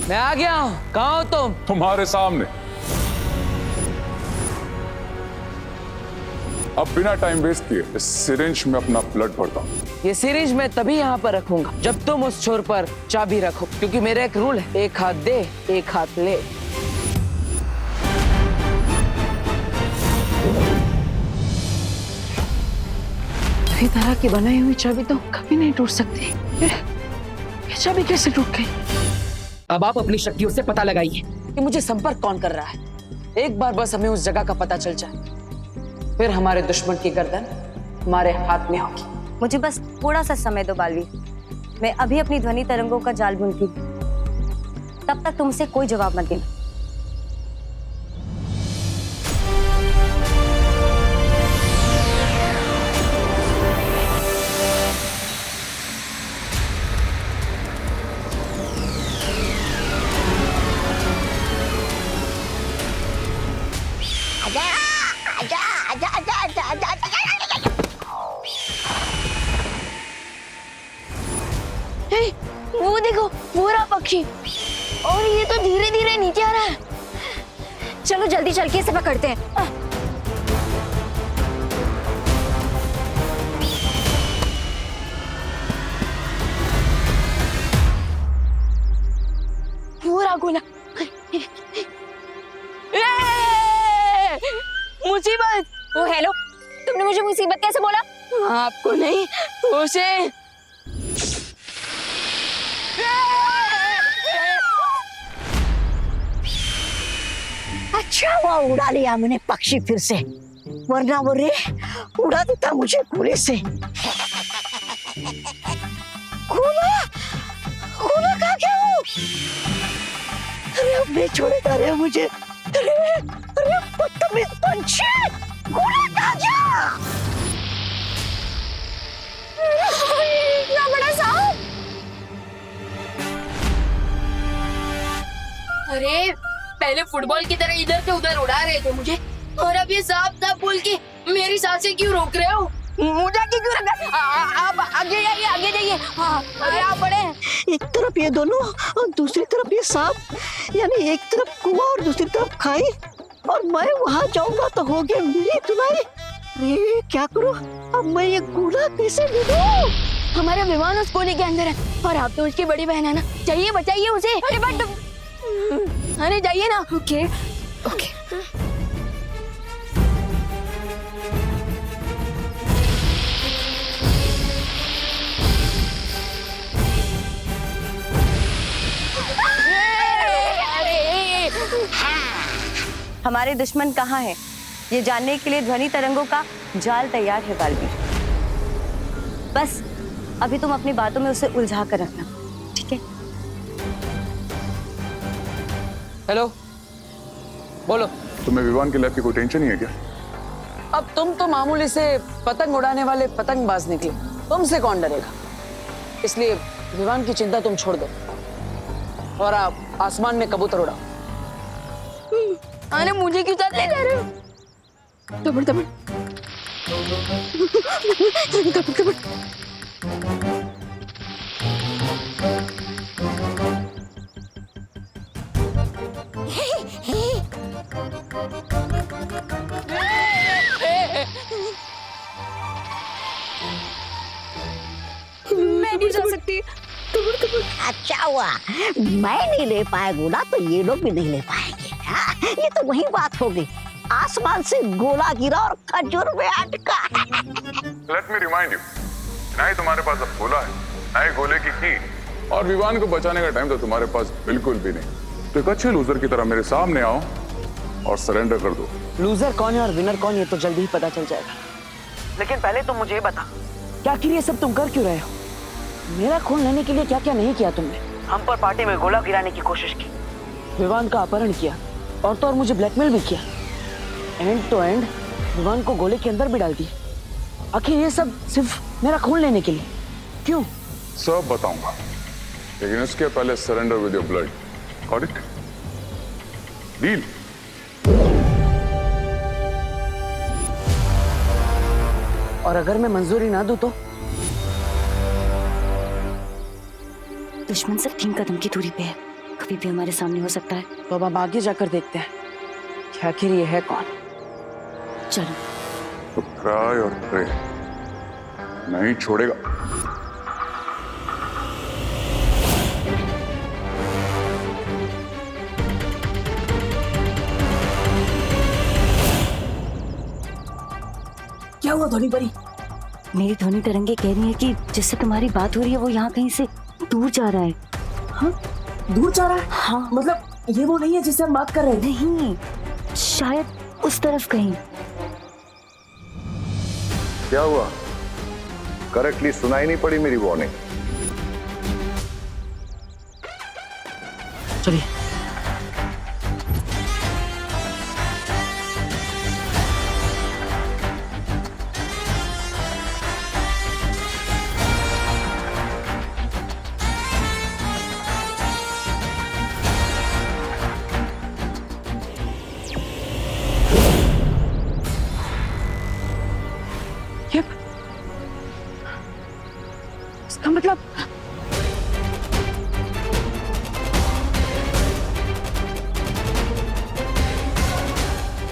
मैं आ गया हूँ। कहाँ हो तुम? तुम्हारे सामने। अब बिना टाइम वेस्ट किए इस सिरिंज में अपना ब्लड भरता हूँ। ये सीरीज मैं तभी यहाँ पर रखूंगा जब तुम उस छोर पर चाबी रखो, क्योंकि मेरा एक रूल है, एक हाथ दे एक हाथ ले। इसी तरह की बनाई हुई चाबी तो कभी नहीं टूट सकती। ये चाबी कैसे टूट गई? अब आप अपनी शक्तियों से पता लगाइए कि मुझे संपर्क कौन कर रहा है। एक बार बस हमें उस जगह का पता चल जाए, फिर हमारे दुश्मन की गर्दन हमारे हाथ में होगी। मुझे बस थोड़ा सा समय दो बालवी, मैं अभी अपनी ध्वनि तरंगों का जाल बुनती हूँ। तब तक तुमसे कोई जवाब मत देना। वो देखो, वो रहा पक्षी, और ये तो धीरे धीरे नीचे आ रहा है। चलो जल्दी चल के इसे पकड़ते हैं। वो रहा गोला। मुसीबत। ओ हेलो, तुमने मुझे मुसीबत कैसे बोला? आपको नहीं, उसे। अच्छा हुआ उड़ा लिया मैंने पक्षी फिर से, वरना वो रे उड़ा देता मुझे पूरे से। गोला, गोला कहाँ गया वो? अरे अब नहीं छोड़ेगा रे मुझे। अरे अरे बदतमीज पंछी, गोला कहाँ गया? इतना बड़ा सांप। अरे पहले फुटबॉल की तरह इधर से उधर उड़ा रहे थे मुझे, और अब ये सांप बोल के मेरी सांसें क्यों रोक रहे हो? मुझे क्यों रखा? आप आगे जाइए, आगे जाइए। अरे आप बड़े। एक तरफ ये दोनों और दूसरी तरफ ये सांप, यानी एक तरफ कुआं और दूसरी तरफ खाई, और मैं वहां जाऊंगा तो होगी मेरी धुलाई। अरे क्या करूं अब, मैं ये गोला कैसे ढूंढूं? हमारा विमान उस कोने के अंदर है, और आप तो उसकी बड़ी बहन है ना, चाहिए बचाइए उसे। अरे बट अरे जाइए ना। Okay okay. हमारे दुश्मन कहाँ हैं? ये जानने के लिए ध्वनि तरंगों का जाल तैयार है बालवी। बस अभी तुम अपनी बातों में उसे उलझा कर रखना, ठीक है? हेलो, बोलो। तुम्हें विमान के लैब की कोई टेंशन नहीं है क्या? अब तुम तो मामूली से पतंग उड़ाने वाले पतंगबाज निकले, तुमसे कौन डरेगा? इसलिए विमान की चिंता तुम छोड़ दो और आप आसमान में कबूतर उड़ाओ। अरे मुझे क्यों साथ ले जा रहे हो? दबड़ दबड़ दबड़ दबड़। मैं नहीं जा सकती। अच्छा हुआ मैं नहीं ले पाया गोला, तो ये लोग भी नहीं ले पाएंगे। हाँ, ये तो वही बात हो गई, आसमान से गोला गिरा और खजूर में अटका। लेट मी रिमाइंड यू, ना ही तुम्हारे पास अब गोला है, ना ही गोले की की, और विमान को बचाने का टाइम तो तुम्हारे पास बिल्कुल भी नहीं। तो एक अच्छे लूजर की तरह मेरे सामने आओ और सरेंडर कर दो। लूजर कौन है और विनर कौन, ये तो जल्दी ही पता चल जाएगा। लेकिन पहले तुम मुझे ये बता, क्या आखिर ये सब तुम कर क्यों रहे हो? मेरा खून लेने के लिए क्या क्या नहीं किया तुमने? हम पर पार्टी में गोला गिराने की कोशिश की, विवान का अपहरण किया, और तो और मुझे ब्लैकमेल भी किया। एंड टू एंड विवान को गोले के अंदर भी डाल दिया। आखिर ये सब सिर्फ मेरा खून लेने के लिए क्यों? सब बताऊंगा, लेकिन इसके पहले surrender with your blood. Got it? Deal? और अगर मैं मंजूरी ना दूं तो? दुश्मन सब 3 कदम की दूरी पे है, कभी भी हमारे सामने हो सकता है। तो अब हम आगे जाकर देखते हैं कि आखिर ये है कौन। चलो। तो ट्राई और प्रे नहीं छोड़ेगा। क्या हुआ ध्वनि परी? मेरी ध्वनि तरंगे कह रही है कि जिससे तुम्हारी बात हो रही है वो यहाँ कहीं से दूर जा रहा है। हाँ, दूर जा रहा है? हाँ। मतलब ये वो नहीं है जिससे हम बात कर रहे थे? नहीं, शायद उस तरफ कहीं। क्या हुआ? करेक्टली सुनाई नहीं पड़ी मेरी वार्निंग? चलिए। इसका मतलब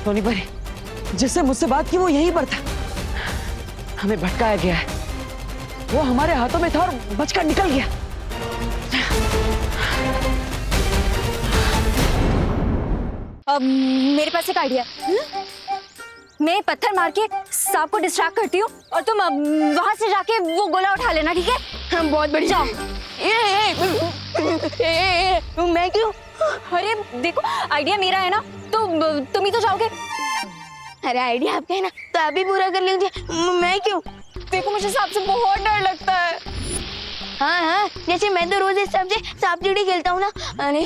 टोनी पर जिससे मुझसे बात की वो यहीं पर था। हमें भटकाया गया है। वो हमारे हाथों में था और बचकर निकल गया। अब मेरे पास एक आइडिया। मैं पत्थर मार के सांप को डिस्ट्रैक्ट करती हूँ और तुम वहां से जाके वो गोला उठा लेना, ठीक है? हम बहुत बड़ी जाओ। मैं क्यों? अरे देखो, आइडिया मेरा है ना, तो तुम ही तो जाओगे। अरे आइडिया आपका है ना, तो आप ही पूरा कर लीजिए। मैं क्यों? देखो, मुझे सांप से बहुत डर लगता है। हाँ हाँ, जैसे मैं तो रोज इस सांप से सांप सीढ़ी खेलता हूँ ना। अरे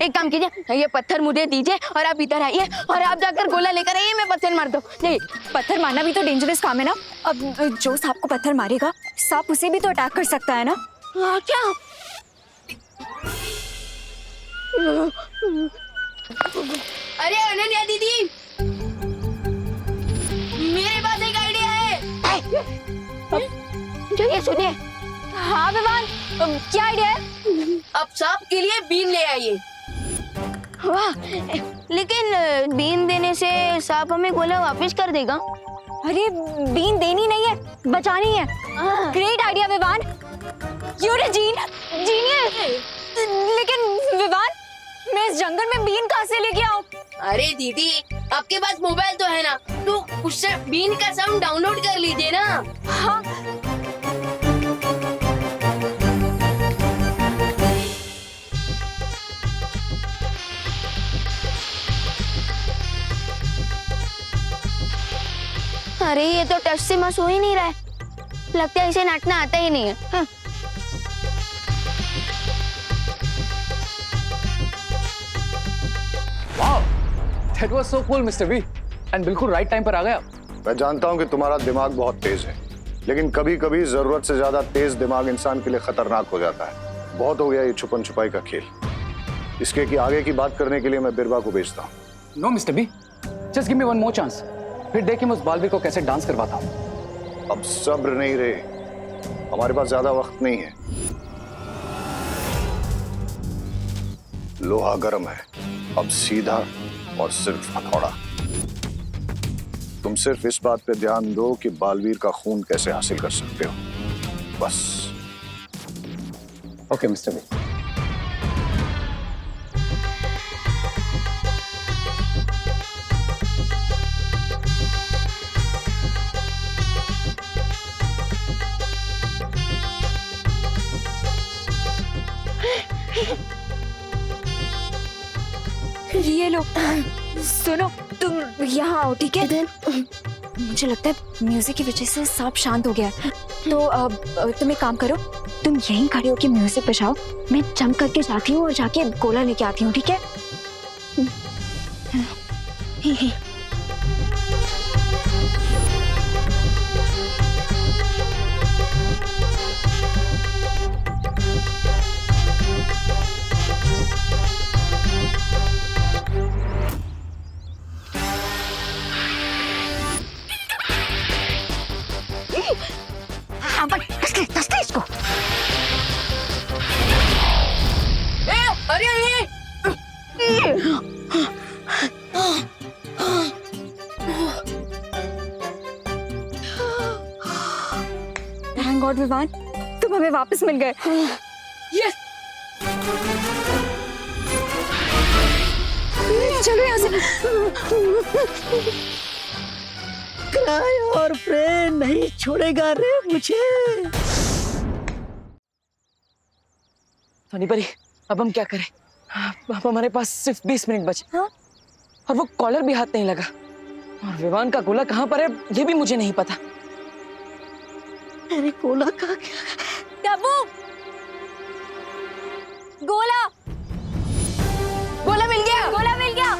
एक काम कीजिए, ये पत्थर मुझे दीजिए और आप इधर आइए और आप जाकर गोला लेकर आइए, मैं पत्थर मार दूँ। नहीं, पत्थर मारना भी तो डेंजरस काम है ना। अब जो सांप को पत्थर मारेगा, सांप उसे भी तो अटैक कर सकता है ना। हाँ क्या? अरे अनन्या दीदी, मेरे पास एक आइडिया है। जो ये सुनिए। हाँ विवान, क्या आइडिया है? अब सांप के लिए बीन ले आइए। वाह, लेकिन बीन देने से सांप हमें गोला वापस कर देगा। अरे बीन देनी नहीं है, बचानी है। Great idea Vivaan, you're a genius. लेकिन विवान, मैं इस जंगल में बीन कहाँ से लेके आऊँ? अरे दीदी, आपके पास मोबाइल तो है ना, तो उससे बीन का साउंड डाउनलोड कर लीजिए ना। हाँ। अरे ये तो टच से मस हो ही नहीं रहा है। लगता है इसे नाचना आता ही नहीं है। हाँ। Wow, that was so cool, Mr. V. And बिल्कुल राइट टाइम पर आ गया। मैं जानता हूं कि तुम्हारा दिमाग बहुत तेज है, लेकिन कभी कभी जरूरत से ज्यादा तेज दिमाग इंसान के लिए खतरनाक हो जाता है। बहुत हो गया ये छुपन छुपाई का खेल। इसके कि आगे की बात करने के लिए मैं बिरबा को भेजता हूँ। No mister B, just give me one more chance. फिर देखिए मैं उस बालवीर को कैसे डांस करवाता हूँ। अब सब्र नहीं रहे, हमारे पास ज्यादा वक्त नहीं है। लोहा गर्म है, अब सीधा और सिर्फ हथौड़ा। तुम सिर्फ इस बात पे ध्यान दो कि बालवीर का खून कैसे हासिल कर सकते हो, बस। Okay mister B. ये लो, सुनो, तुम यहाँ आओ, ठीक है? मुझे लगता है म्यूजिक की वजह से सांप शांत हो गया है। तो अब तुम एक काम करो, तुम यहीं खड़े होके म्यूजिक बजाओ, मैं जंप करके जाती हूँ और जाके गोला लेके आती हूँ, ठीक है? अरे गॉड विवान, तुम हमें वापस मिल गए। यस, चलो यहाँ से। क्राई और प्रे नहीं छोड़ेगा रे मुझे। सोनी परी, अब हम क्या करें? अब हमारे पास सिर्फ 20 मिनट बचे। हाँ? और वो कॉलर भी हाथ नहीं लगा। और विवान का गोला कहाँ पर है ये भी मुझे नहीं पता। अरे गोला कहाँ गया? डब्बू, गोला, गोला मिल गया। गोला मिल गया।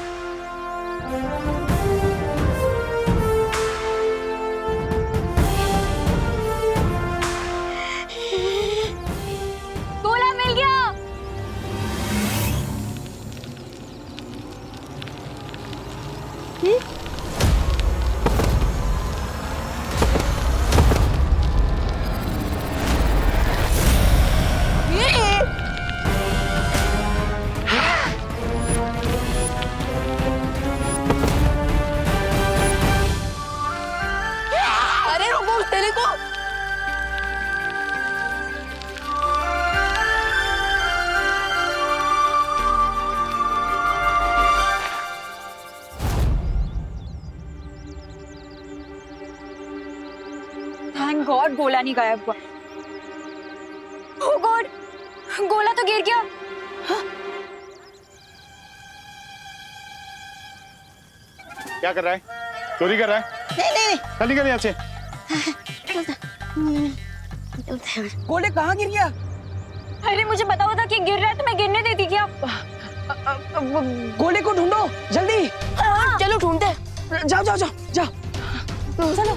गोला मिल गया। अरे रुको, उस तेले को। थैंक गॉड गोला नहीं गायब हुआ। ओह गॉड, गोला तो गिर गया। क्या कर रहा है? चोरी कर रहा है? नहीं चल निकल यहाँ से। गोले कहाँ गिर गया? अरे मुझे पता होता कि गिर रहा है तो मैं गिरने देती क्या? गोले को ढूंढो जल्दी। चलो ढूंढते हैं। जाओ जाओ जाओ जाओ। चलो।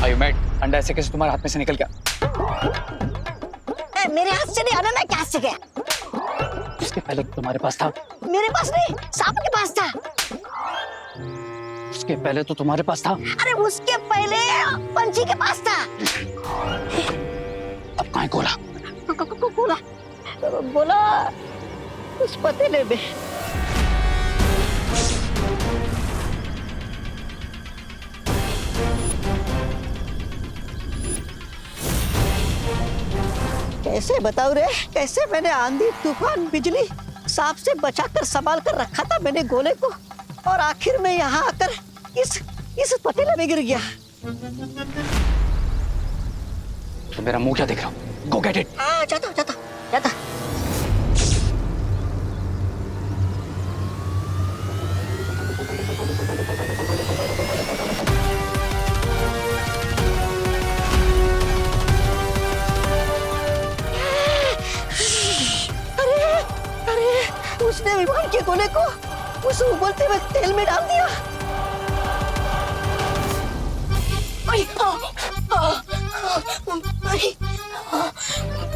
Are you mad? अंडा ऐसे कैसे तुम्हारे हाथ में से निकल गया? मेरे हाथ से नहीं, अनाना के हाथ से गया। उसके पहले तो तुम्हारे पास था। मेरे पास नहीं, सांप के पास था। उसके पहले तो तुम्हारे पास था। अरे उसके पहले पंछी के पास था। अब कहाँ है गोला? गोला, गोला उस पतीले में। कैसे बताऊं रे, कैसे मैंने आंधी तूफान बिजली सांप से बचाकर संभाल कर रखा था मैंने गोले को, और आखिर में यहाँ आकर इस पतीले में गिर गया। तो मेरा मुंह क्या देख रहा हो? Go get it. हाँ, जाता जाता जाता। उसने विमान के गोले को उस उबलते हुए तेल में डाल दिया।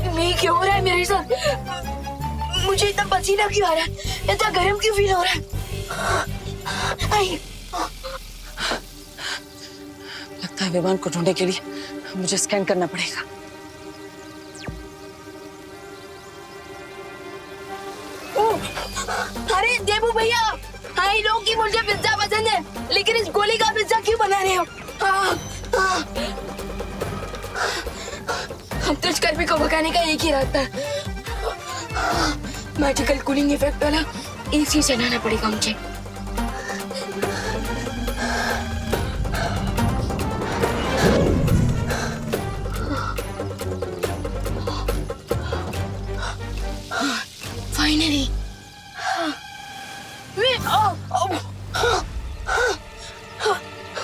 नहीं, क्या हो रहा है मेरे साथ? मुझे इतना पसीना क्यों आ रहा है? इतना गर्म क्यों फील हो रहा है? लगता है विमान को ढूंढने के लिए मुझे स्कैन करना पड़ेगा। अरे देबू भैया, आई नो कि मुझे पिज्जा पसंद है, लेकिन इस गोली का पिज्जा क्यों बना रहे हो? हम तो इस कर्मी को भगाने का एक ही रास्ता है, मैजिकल कूलिंग इफेक्ट वाला एसी चलाना पड़ेगा मुझे। फाइनली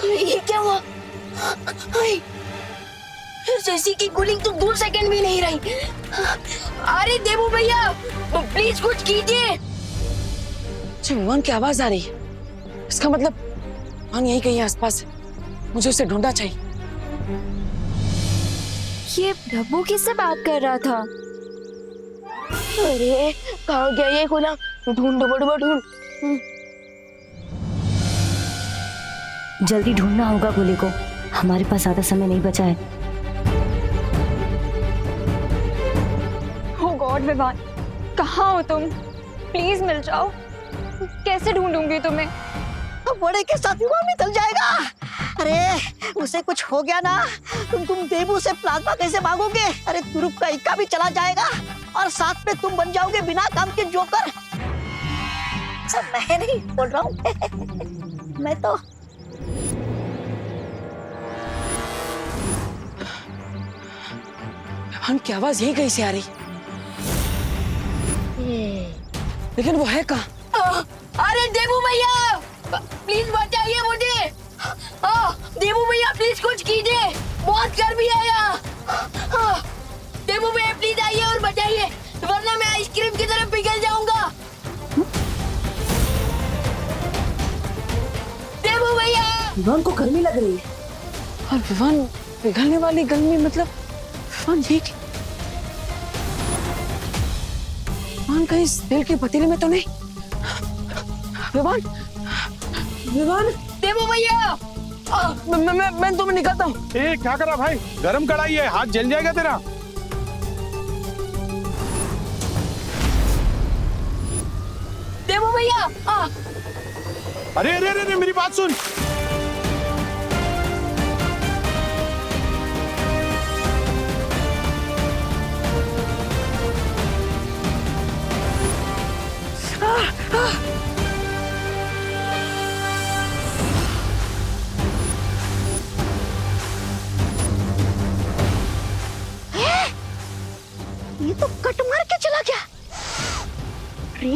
ये क्या हुआ? जैसी की कूलिंग तो 2 सेकंड भी नहीं रही। अरे देबू भैया, प्लीज कुछ कीजिए। विमान की आवाज आ रही है, इसका मतलब विमान यही कहीं आसपास है। मुझे उसे ढूंढना चाहिए। ये डब्बू किससे बात कर रहा था? अरे कहाँ गया ये गोला? ढूंढ बड़बड़ ढूंढ। जल्दी ढूंढना होगा गोले को, हमारे पास ज्यादा समय नहीं बचा है। गॉड विवान, कहाँ हो तुम? प्लीज मिल जाओ। कैसे ढूंढूंगी तुम्हें? अब बड़े के साथ विवाह निकल जाएगा। अरे उसे कुछ हो गया ना, तुम देबू से प्लाज्मा कैसे मांगोगे? अरे तुरुप का इक्का भी चला जाएगा और साथ में तुम बन जाओगे बिना काम के जोकर। सब मैं नहीं बोल रहा हूँ मैं तो विवान की आवाज यही कहीं से आ रही, लेकिन वो है कहाँ? अरे देबू भैया, प्लीज बचाइए मुझे। देबू भैया प्लीज कुछ कीजिए, बहुत गर्मी है यहाँ। देबू भैया प्लीज आइए और बचाइए, वरना मैं आइसक्रीम की तरफ पिघल जाऊंगा। देबू भैया। विवान को गर्मी लग रही है, और विवान पिघलने वाली गर्मी मतलब विवान ये विवान कहीं इस तेल की पतीली में तो नहीं? विवान, विवान, देबू भैया। मैं तुम्हें निकलता हूँ। ए क्या करा भाई, गरम कढ़ाई है, हाथ जल जाएगा तेरा। देबू भैया। अरे अरे अरे मेरी बात सुन। ये तो कट मार के चला गया। अरे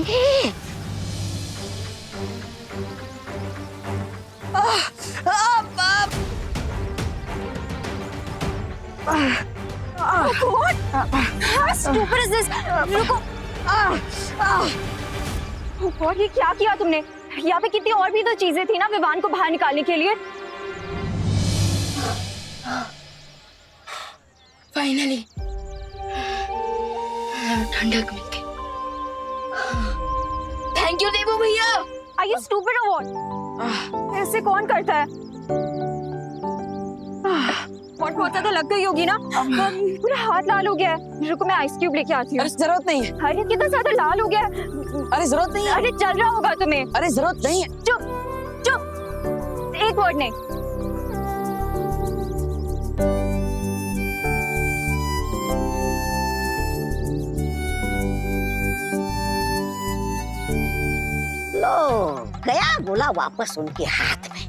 Stupid is this? रुको। और ये क्या किया तुमने? यहाँ पे कितनी और भी तो चीजें थी ना विवान को बाहर निकालने के लिए। फाइनली ठंडक मिल गई। थैंक यू देबू भैया। Are you stupid or what? ऐसे कौन करता है? बहुत ज्यादा लग गई होगी ना, पूरा हाथ लाल हो गया है। रुको मैं आइस क्यूब लेके आती हूँ। अरे जरूरत नहीं है। अरे कितना ज्यादा लाल हो गया है। अरे जरूरत नहीं है। अरे चल रहा होगा तुम्हें। अरे जरूरत नहीं है। चुप चुप, एक वर्ड नहीं। लो गया बोला वापस उनके हाथ में।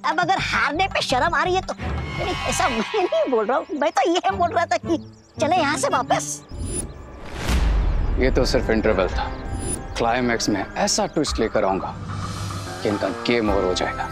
अब अगर हारने पे शर्म आ रही है तो नहीं, ऐसा मैं नहीं बोल रहा हूँ। मैं तो ये बोल रहा था कि चले यहाँ से वापस। ये तो सिर्फ इंटरवल था, क्लाइमैक्स में ऐसा ट्विस्ट लेकर आऊंगा कि इनका गेम ओवर हो जाएगा।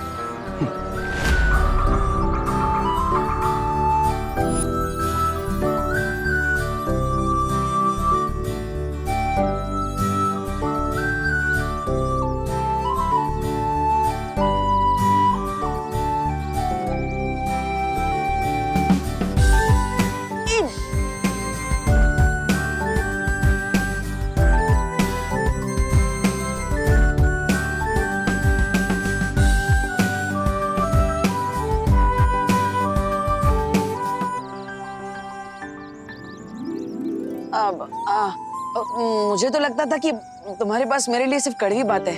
मुझे तो लगता था कि तुम्हारे पास मेरे लिए सिर्फ कड़वी बात है,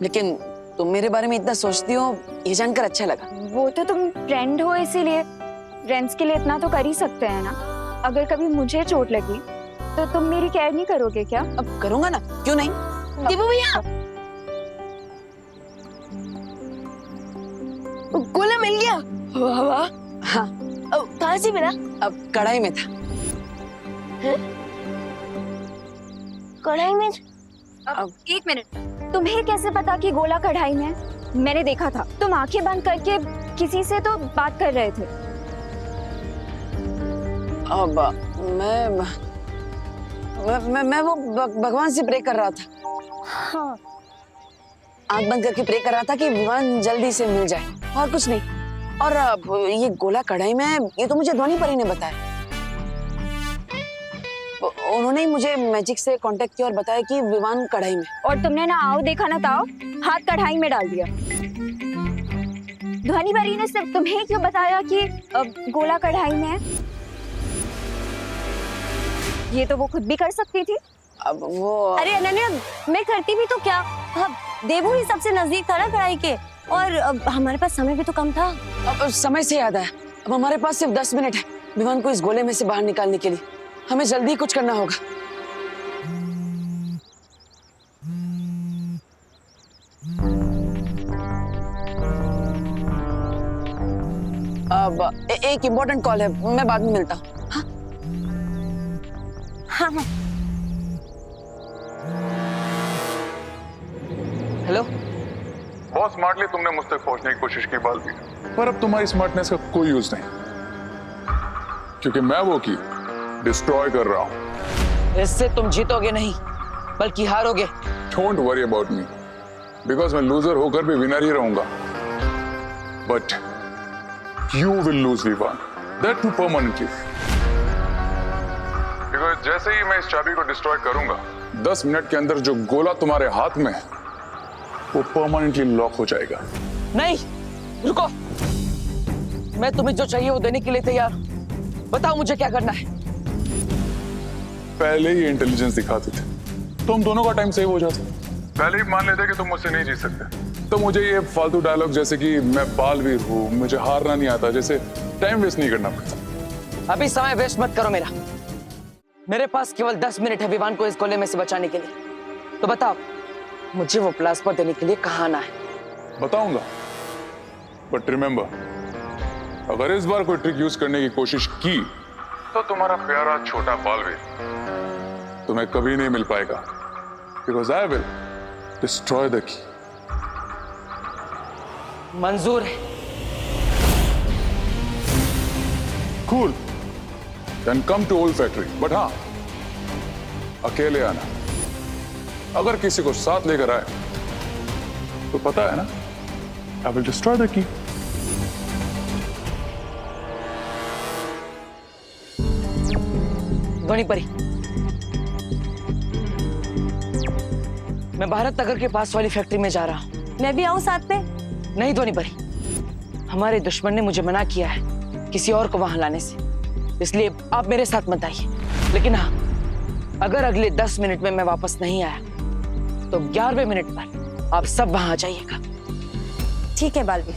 लेकिन तुम मेरे बारे में इतना सोचती हो ये जानकर अच्छा लगा। वो तो तुम फ्रेंड हो, इसीलिए फ्रेंड्स के लिए इतना तो कर ही सकते हैं ना। अगर कभी मुझे चोट लगी तो तुम मेरी केयर नहीं करोगे क्या? अब करूंगा ना, क्यों नहीं। देबू भैया, गोला मिल गया। वाह वाह। हाँ, कहाँ से मिला? अब कढ़ाई में था। कढ़ाई में? अब एक मिनट, तुम्हें कैसे पता कि गोला कढ़ाई में है? मैंने देखा था, तुम आंखें बंद करके किसी से तो बात कर रहे थे। अब मैं वो भगवान से प्रे कर रहा था। हाँ। आंख बंद करके प्रे कर रहा था कि विवान जल्दी से मिल जाए, और कुछ नहीं। और ये गोला कढ़ाई में है, ये तो मुझे ध्वनि परी ने बताया। उन्होंने ही मुझे मैजिक से कांटेक्ट किया और बताया कि विवान कढ़ाई में। और तुमने ना आओ देखा ना ताओ, हाथ कढ़ाई में डाल दिया। ध्वनि परी ने सिर्फ तुम्हें क्यों बताया कि गोला कढ़ाई में है? ये तो वो खुद भी कर सकती थी। अब वो अरे अनन्या, मैं करती भी तो क्या, अब देवू ही सबसे नजदीक था ना कढ़ाई के, और अब हमारे पास समय भी तो कम था। अब समय से याद आया, अब हमारे पास सिर्फ 10 मिनट है विवान को इस गोले में से बाहर निकालने के लिए। हमें जल्दी कुछ करना होगा। अब एक इम्पोर्टेंट कॉल है, मैं बाद में मिलता हूँ। हाँ हाँ। हेलो। बहुत स्मार्टली तुमने मुझ तक पहुंचने की कोशिश की बालवीर, पर अब तुम्हारी स्मार्टनेस का कोई यूज नहीं, क्योंकि मैं वो की डिस्ट्रॉय कर रहा हूं। इससे तुम जीतोगे नहीं बल्कि हारोगे। Don't worry about me, because मैं लूजर होकर भी विनर ही रहूंगा। But you will lose Vivaan, that too permanently. Because जैसे ही मैं इस चाबी को डिस्ट्रॉय करूंगा, 10 मिनट के अंदर जो गोला तुम्हारे हाथ में है वो परमानेंटली लॉक हो जाएगा। नहीं, रुको। मैं तुम्हें जो चाहिए वो देने के लिए तैयार हूं। बताओ मुझे क्या करना है। पहले ही इंटेलिजेंस दिखाते थे तो हम दोनों का टाइम सेव हो जाता। पहले ही मान लेते कि तुम मुझसे नहीं जीत सकते, तो मुझे ये फालतू डायलॉग जैसे कि मैं बालवीर हूँ, मुझे हारना नहीं आता, जैसे टाइम वेस्ट नहीं करना पड़ता। अभी समय वेस्ट मत करो मेरा। मेरे पास केवल 10 मिनट है विवान को इस गोले में से बचाने के लिए। तो बताओ मुझे वो प्लाज्मा देने के लिए कहाँ आना है। बताऊंगा, बट रिमेंबर, अगर इस बार कोई ट्रिक यूज करने की कोशिश की तो तुम्हारा प्यारा छोटा बालवीर तुम्हें कभी नहीं मिल पाएगा, because I will destroy the key. मंजूर है। Cool, then come to old factory, but हाँ अकेले आना। अगर किसी को साथ लेकर आए तो पता है ना, आई विल डिस्ट्रॉय द की। धोनी परी, मैं भारत नगर के पास वाली फैक्ट्री में जा रहा हूँ। मैं भी आऊँ साथ में? नहीं धोनी परी, हमारे दुश्मन ने मुझे मना किया है किसी और को वहां लाने से, इसलिए आप मेरे साथ मत आइए। लेकिन हाँ, अगर अगले 10 मिनट में मैं वापस नहीं आया तो 11वें मिनट पर आप सब वहां आ जाइएगा। ठीक है बालवीर।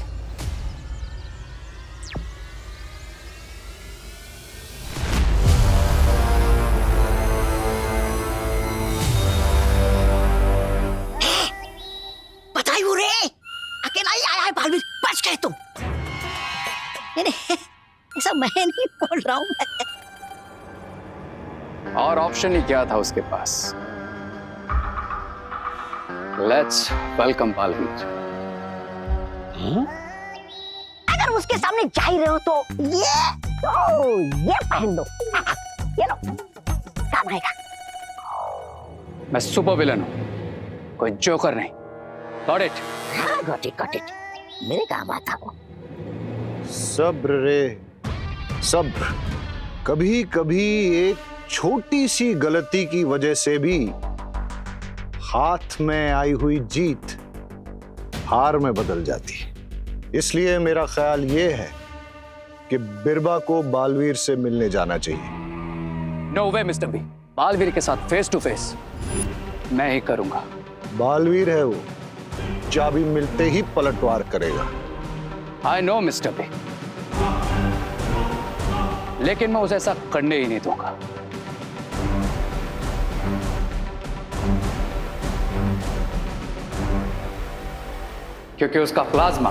बताइए रे, अकेला ही आया है बालवीर, बच गए तुम। नहीं, ऐसा मैं नहीं बोल रहा हूँ। और ऑप्शन ही क्या था उसके पास। Let's welcome Baalveer. अगर उसके सामने जा ही रहे हो तो ये पहन दो, ये लो, काम आएगा। मैं सुपर विलन हूं, कोई जोकर नहीं। Got it? गॉट इट, मेरे काम आता वो। सब्र रे सब्र। कभी कभी एक छोटी सी गलती की वजह से भी हाथ में आई हुई जीत हार में बदल जाती है। इसलिए मेरा ख्याल ये है कि बिरबा को बालवीर से मिलने जाना चाहिए। नो वे मिस्टर बी, बालवीर के साथ फेस टू फेस मैं ही करूंगा। बालवीर है वो, चाबी मिलते ही पलटवार करेगा। आई नो मिस्टर बी, लेकिन मैं उसे ऐसा करने ही नहीं दूंगा। क्योंकि उसका प्लाज्मा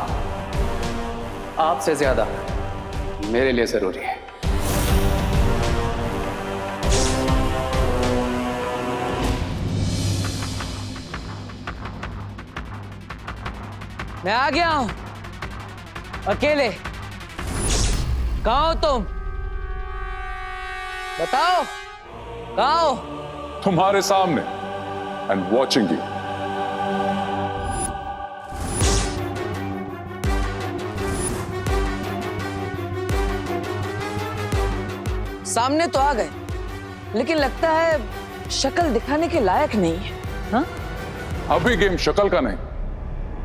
आपसे ज्यादा मेरे लिए जरूरी है। मैं आ गया हूं, अकेले। कहाँ हो तुम? बताओ कहाँ हो? तुम्हारे सामने, एंड वॉचिंग यू। सामने तो आ गए, लेकिन लगता है शक्ल दिखाने के लायक नहीं है। हाँ? अभी गेम शक्ल का नहीं,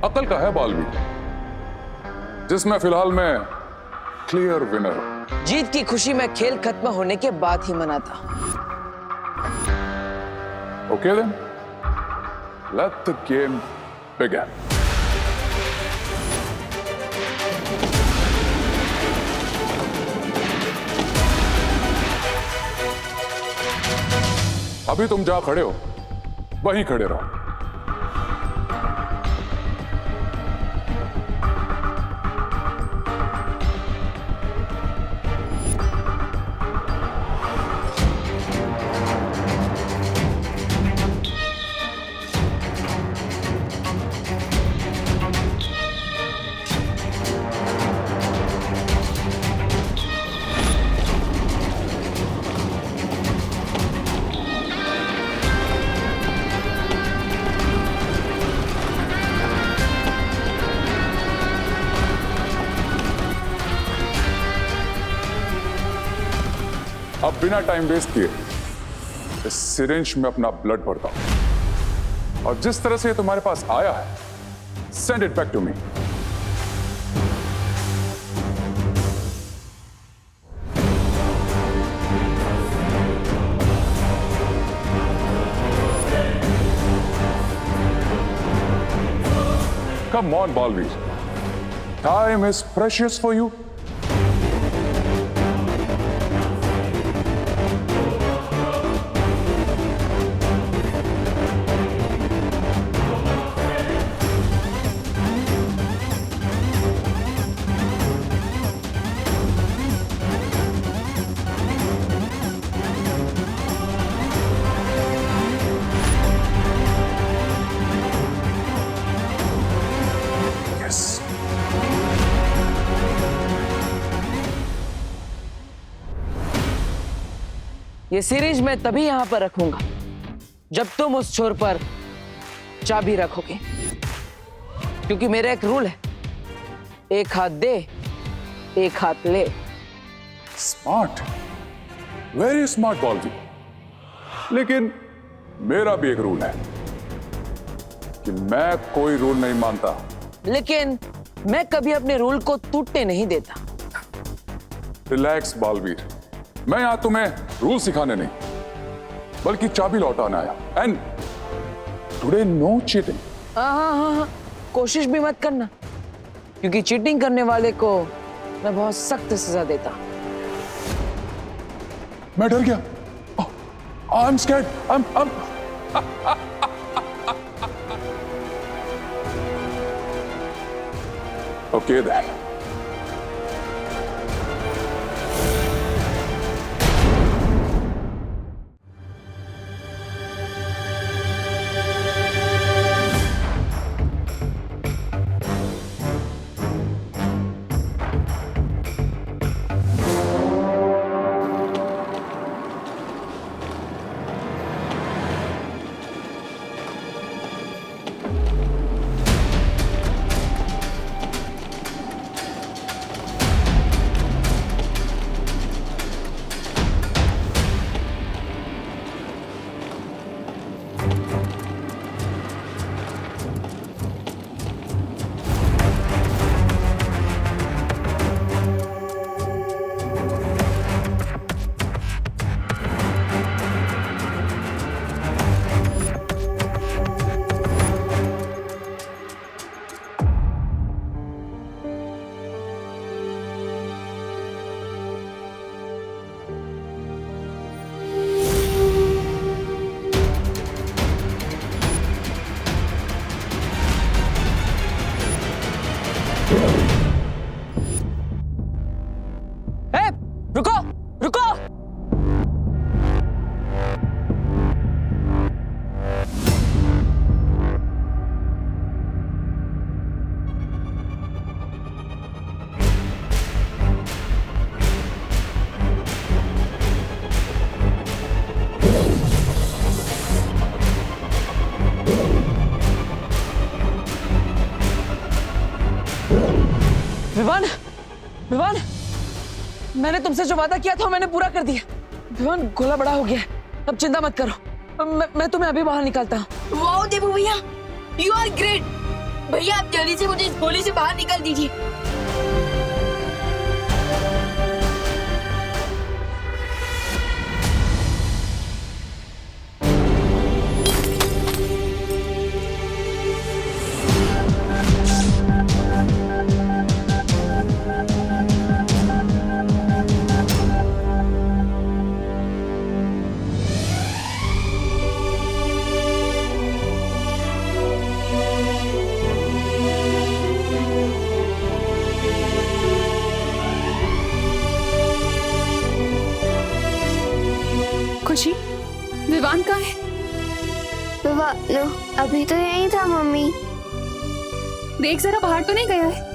अकल का है बालवीर, जिसमें फिलहाल मैं क्लियर विनर हूं। जीत की खुशी में खेल खत्म होने के बाद ही मनाता। Okay then, let the game begin. अभी तुम जहां खड़े हो वहीं खड़े रहो। अब बिना टाइम वेस्ट किए इस सिरिंज में अपना ब्लड भरता हूं और जिस तरह से ये तुम्हारे पास आया है send it back to me. Come on, Balveer. Time is precious for you. ये सीरीज मैं तभी यहां पर रखूंगा जब तुम उस छोर पर चाबी रखोगे, क्योंकि मेरा एक रूल है, एक हाथ दे एक हाथ ले। Smart, very smart Baalveer. लेकिन मेरा भी एक रूल है कि मैं कोई रूल नहीं मानता। लेकिन मैं कभी अपने रूल को टूटने नहीं देता। रिलैक्स बॉलवीर, मैं यहां तुम्हें रूल सिखाने नहीं बल्कि चाबी लौटाने आया। And today no cheating. हाँ, कोशिश भी मत करना, क्योंकि चीटिंग करने वाले को मैं बहुत सख्त सजा देता। मैं डर गया। I am scared. Okay then. रुको रुको। विवान, विवान, मैंने तुमसे जो वादा किया था मैंने पूरा कर दिया। विवान, गोला बड़ा हो गया है, अब चिंता मत करो। मैं तुम्हें अभी बाहर निकालता हूँ। वाओ देबू भैया, यू आर ग्रेट। भैया आप जल्दी से मुझे इस गोली से बाहर निकाल दीजिए। अभी तो यही था मम्मी। देख जरा बाहर तो नहीं गया है।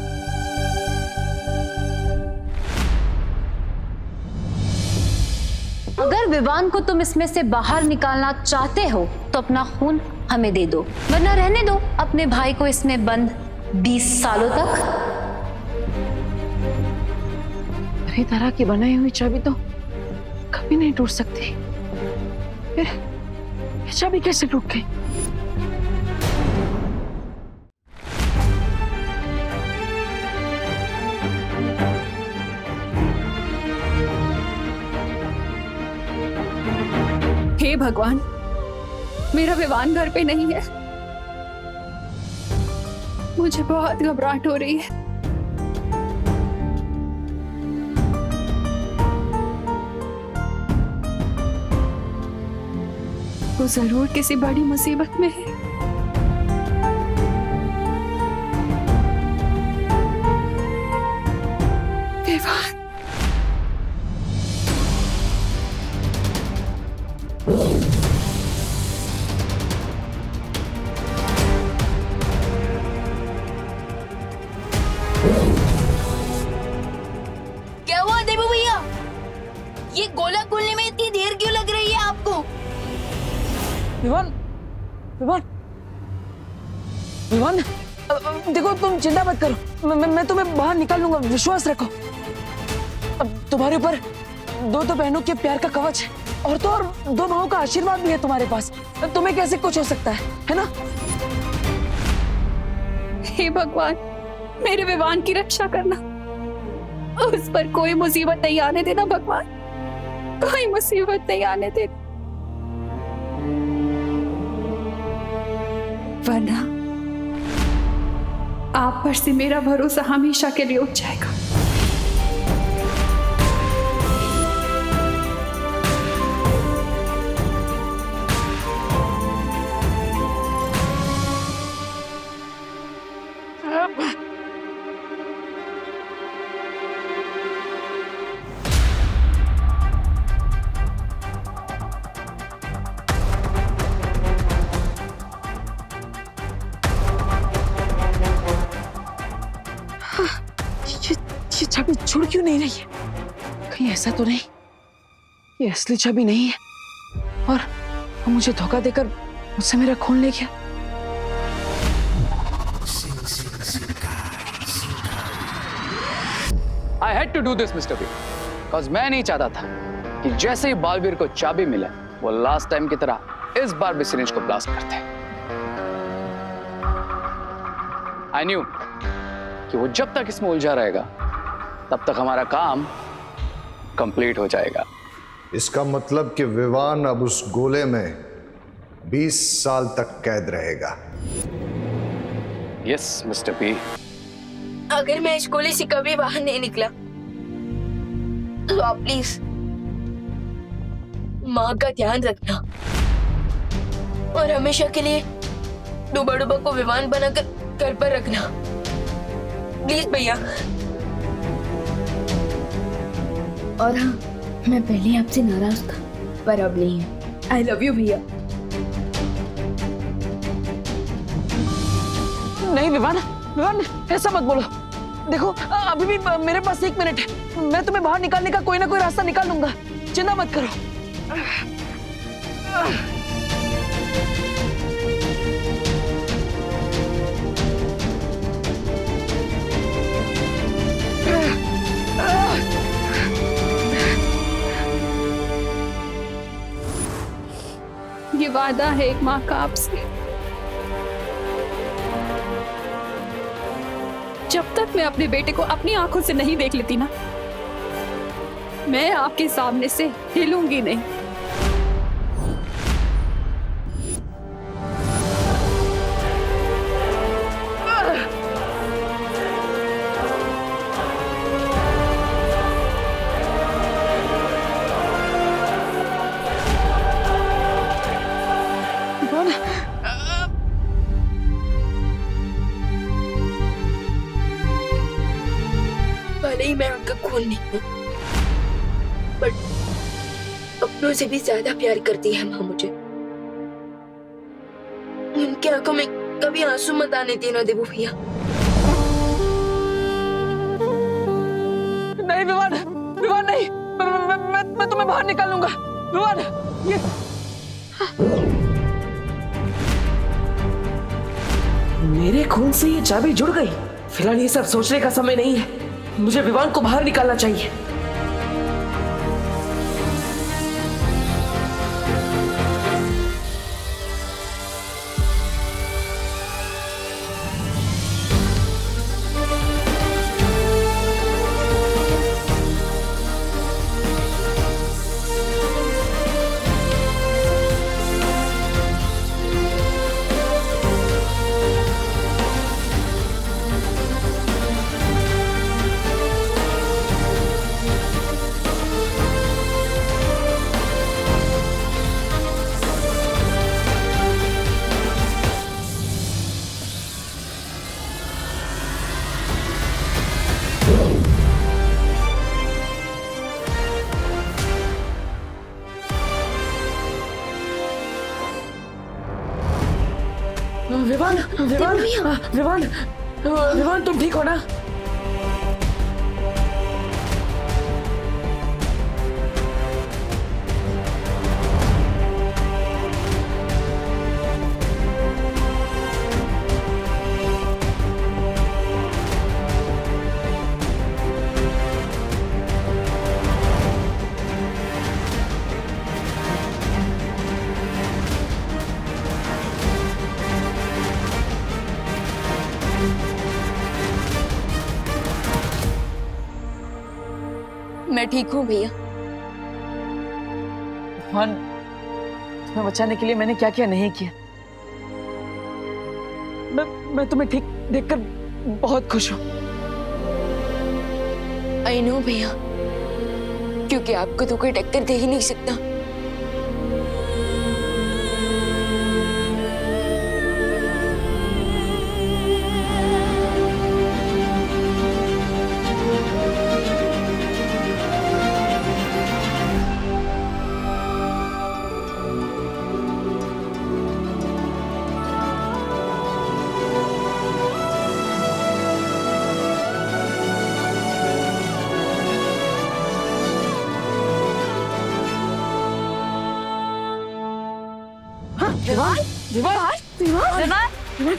अगर विवान को तुम इसमें से बाहर निकालना चाहते हो तो अपना खून हमें दे दो, वरना रहने दो अपने भाई को इसमें बंद 20 सालों तक। अरे तरह की बनाई हुई चाबी तो कभी नहीं टूट सकती। फिर ये चाबी कैसे टूट गई? हे भगवान, मेरा विवान घर पे नहीं है। मुझे बहुत घबराहट हो रही है। वो जरूर किसी बड़ी मुसीबत में है। विवान, क्या हुआ देबू भैया? ये गोला खोलने में इतनी देर क्यों लग रही है आपको? विवान, विवान, विवान, देखो तुम चिंता मत करो, मैं तुम्हें बाहर निकाल लूंगा, विश्वास रखो। अब तुम्हारे ऊपर दो बहनों के प्यार का कवच है, और तो और 2 माओं का आशीर्वाद भी है तुम्हारे पास। तुम्हें कैसे कुछ हो सकता है ना? हे भगवान, मेरे विवान की रक्षा करना। उस पर कोई मुसीबत नहीं आने देना भगवान, कोई मुसीबत नहीं आने देना, वरना आप पर से मेरा भरोसा हमेशा के लिए उठ जाएगा। ये चाबी जुड़ क्यों नहीं रही है? कहीं ऐसा तो नहीं ये असली चाबी नहीं है और मुझे धोखा देकर मुझसे मेरा खून ले गया? I had to do this, Mr. B, because मैं नहीं चाहता था कि जैसे ही बालवीर को चाबी मिले वो लास्ट टाइम की तरह इस बार भी सिरिंज को ब्लास्ट करते। I knew कि वो जब तक इसमें उलझा रहेगा तब तक हमारा काम कंप्लीट हो जाएगा। इसका मतलब कि विवान अब उस गोले में 20 साल तक कैद रहेगा। Yes mister B. अगर मैं इस गोले से कभी बाहर नहीं निकला तो आप प्लीज माँ का ध्यान रखना और हमेशा के लिए डूबा डूबा को विवान बनाकर घर पर रखना, प्लीज भैया। और हाँ, मैं पहले आपसे नाराज था पर अब नहीं है। आई लव यू भैया। नहीं विवान, विवान ऐसा मत बोलो। देखो अभी भी मेरे पास 1 मिनट है, मैं तुम्हें बाहर निकालने का कोई ना कोई रास्ता निकाल लूंगा, चिंता मत करो। ये वादा है एक माँ का आपसे, जब तक मैं अपने बेटे को अपनी आंखों से नहीं देख लेती ना, मैं आपके सामने से हिलूंगी नहीं। भले ही मैं उनका खून नहीं हूँ, बट अपनों से भी ज्यादा प्यार करती है माँ मुझे। की आंखों में कभी आंसू मत आने देना देवू भैया। नहीं विवान, विवान नहीं, मैं तुम्हें बाहर निकालूंगा विवान। ये मेरे खून से ये चाबी जुड़ गई। फिलहाल ये सब सोचने का समय नहीं है, मुझे विवान को बाहर निकालना चाहिए। विवान, विवान, विवान, विवान तुम ठीक हो ना? मैं ठीक हूँ भैया। विवान, तुम्हें बचाने के लिए मैंने क्या क्या नहीं किया। मैं तुम्हें ठीक देखकर बहुत खुश हूँ। आई नो भैया, क्योंकि आपको तो कोई टक्कर दे ही नहीं सकता। विवान, विवान, विवान, विवान, विवान,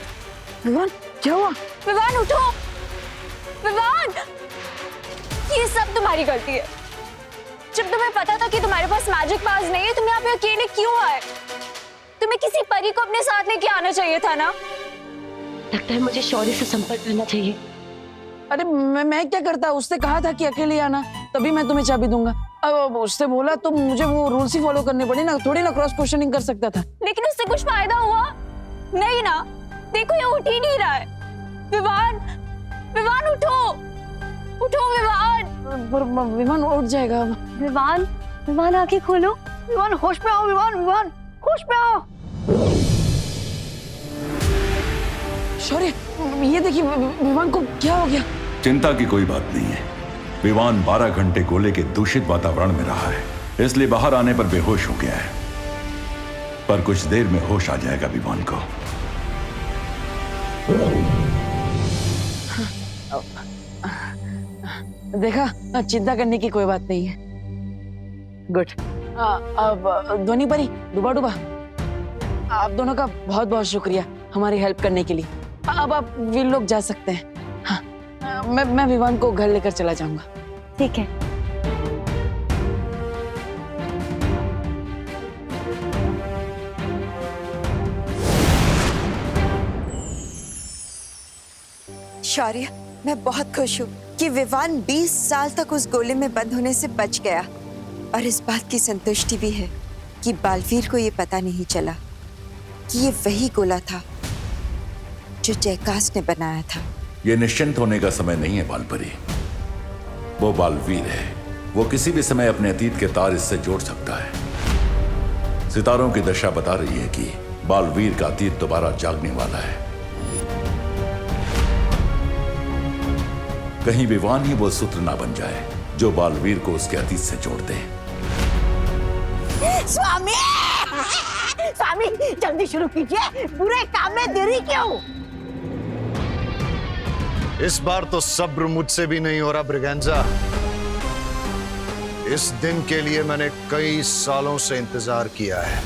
विवान, क्या हुआ? विवान उठो, विवान, ये सब तुम्हारी गलती है। जब तुम्हें पता था कि तुम्हारे पास मैजिक पास नहीं है, तुम यहाँ पे अकेले क्यों आए? तुम्हें किसी परी को अपने साथ लेके आना चाहिए था ना। लगता है मुझे शौर्य से संपर्क करना चाहिए। अरे मैं क्या करता, उसने कहा था कि अकेले आना, तभी मैं तुम्हें चाबी दूंगा। अब उससे बोला तो मुझे वो रूल्स ही फॉलो करने पड़े ना, थोड़ी ना क्रॉस क्वेश्चनिंग कर सकता था। लेकिन उससे कुछ फायदा हुआ नहीं ना। देखो ये उठ ही नहीं रहा है। विवान, विवान उठो, उठो विवान। विवान उठ जाएगा। विवान, विवान आंखें खोलो। विवान होश में आओ, विवान, विवान होश में आओ। शौर्य, ये देखिए विवान को क्या हो गया? चिंता की कोई बात नहीं है। विवान 12 घंटे गोले के दूषित वातावरण में रहा है, इसलिए बाहर आने पर बेहोश हो गया है, पर कुछ देर में होश आ जाएगा विवान को। देखा, चिंता करने की कोई बात नहीं है। गुड। अब ध्वनि परी, डुबा डुबा, आप दोनों का बहुत बहुत शुक्रिया हमारी हेल्प करने के लिए। अब आप वीर लोग जा सकते हैं। हाँ, मैं विवान को घर लेकर चला जाऊंगा। ठीक है। शौर्य, मैं बहुत खुश हूँ कि विवान 20 साल तक उस गोले में बंद होने से बच गया, और इस बात की संतुष्टि भी है कि बालवीर को ये पता नहीं चला कि ये वही गोला था जो जयकाश ने बनाया था। ये निश्चिंत होने का समय नहीं है बालपरी। वो बालवीर है, वो किसी भी समय अपने अतीत के तार इससे जोड़ सकता है। सितारों की दशा बता रही है कि बालवीर का अतीत दोबारा जागने वाला है। कहीं विवान ही वो सूत्र ना बन जाए जो बालवीर को उसके अतीत से जोड़ दे। स्वामी, स्वामी जल्दी शुरू कीजिए, बुरे काम में देरी क्यों? इस बार तो सब्र मुझसे भी नहीं हो रहा ब्रिगेंजा। इस दिन के लिए मैंने कई सालों से इंतजार किया है।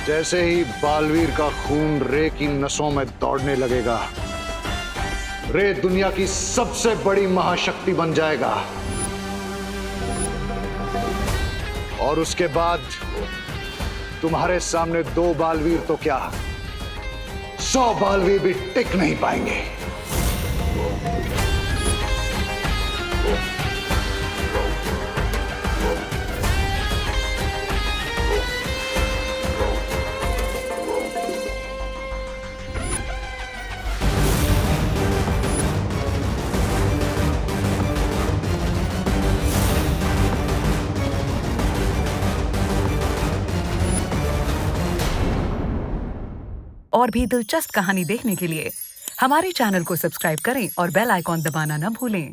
जैसे ही बालवीर का खून रे की नसों में दौड़ने लगेगा, रे दुनिया की सबसे बड़ी महाशक्ति बन जाएगा। और उसके बाद तुम्हारे सामने 2 बालवीर तो क्या, 100 बालवीर भी टिक नहीं पाएंगे। और भी दिलचस्प कहानी देखने के लिए हमारे चैनल को सब्सक्राइब करें और बेल आइकॉन दबाना न भूलें।